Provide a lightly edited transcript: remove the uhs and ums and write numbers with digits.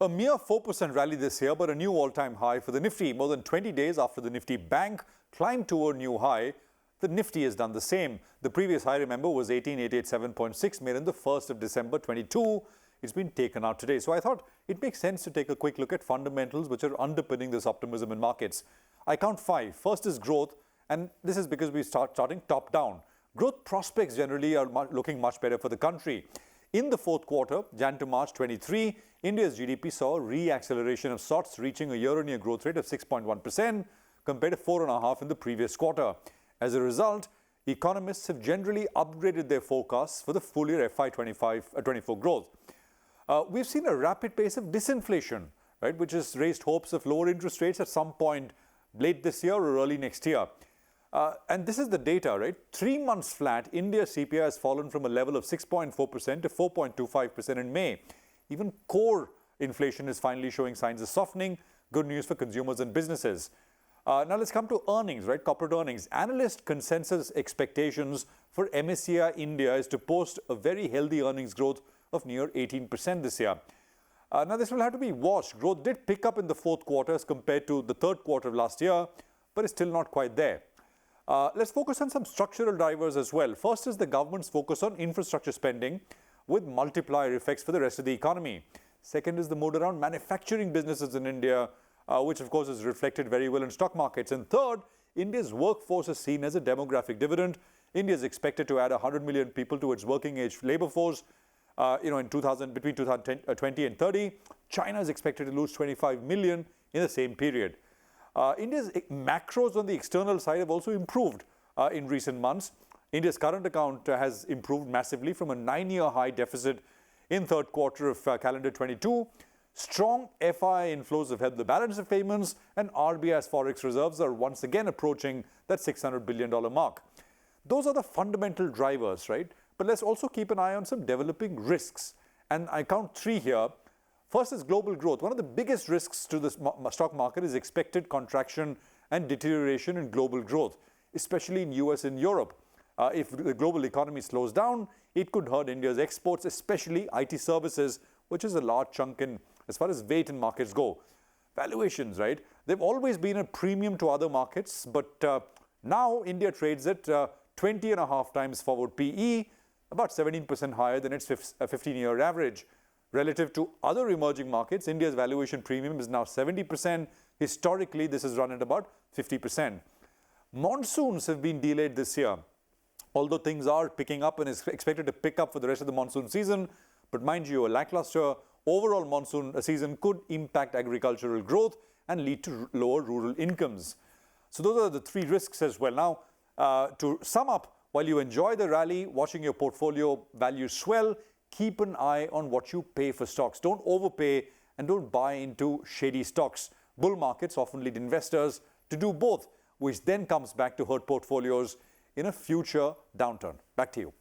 A mere 4% rally this year, but a new all-time high for the Nifty. More than 20 days after the Nifty Bank climbed to a new high, the Nifty has done the same. The previous high, remember, was 18,887.6 made on the 1st of December 22. It's been taken out today. So I thought it makes sense to take a quick look at fundamentals which are underpinning this optimism in markets. I count five. First is growth, and this is because we starting top down. Growth prospects generally are looking much better for the country. In the fourth quarter, Jan to March 23, India's GDP saw a re-acceleration of sorts, reaching a year-on-year growth rate of 6.1% compared to 4.5% in the previous quarter. As a result, economists have generally upgraded their forecasts for the full year FY24 growth. We've seen a rapid pace of disinflation, right, which has raised hopes of lower interest rates at some point late this year or early next year. And this is the data, right? 3 months flat, India's CPI has fallen from a level of 6.4% to 4.25% in May. Even core inflation is finally showing signs of softening. Good news for consumers and businesses. Now let's come to earnings, right? Corporate earnings. Analyst consensus expectations for MSCI India is to post a very healthy earnings growth of near 18% this year. Now this will have to be watched. Growth did pick up in the fourth quarter as compared to the third quarter of last year, but it's still not quite there. Let's focus on some structural drivers as well. First is the government's focus on infrastructure spending with multiplier effects for the rest of the economy. Second is the mood around manufacturing businesses in India, which of course is reflected very well in stock markets. And third, India's workforce is seen as a demographic dividend. India is expected to add 100 million people to its working age labor force. Between 2020 and 30, China is expected to lose 25 million in the same period. India's macros on the external side have also improved in recent months. India's current account has improved massively from a 9-year high deficit in third quarter of calendar 22. Strong FI inflows have helped the balance of payments, and RBI's forex reserves are once again approaching that $600 billion mark. Those are the fundamental drivers, right? But let's also keep an eye on some developing risks. And I count three here. First is global growth. One of the biggest risks to the stock market is expected contraction and deterioration in global growth, especially in US and Europe. If the global economy slows down, it could hurt India's exports, especially IT services, which is a large chunk in as far as weight in markets go. Valuations, right? They've always been a premium to other markets, but now India trades at 20.5 times forward PE, about 17% higher than its 15-year average. Relative to other emerging markets, India's valuation premium is now 70%. Historically, this has run at about 50%. Monsoons have been delayed this year, although things are picking up and is expected to pick up for the rest of the monsoon season. But mind you, a lackluster overall monsoon season could impact agricultural growth and lead to lower rural incomes. So those are the three risks as well. Now, to sum up, while you enjoy the rally, watching your portfolio values swell, keep an eye on what you pay for stocks. Don't overpay and don't buy into shady stocks. Bull markets often lead investors to do both, which then comes back to hurt portfolios in a future downturn. Back to you.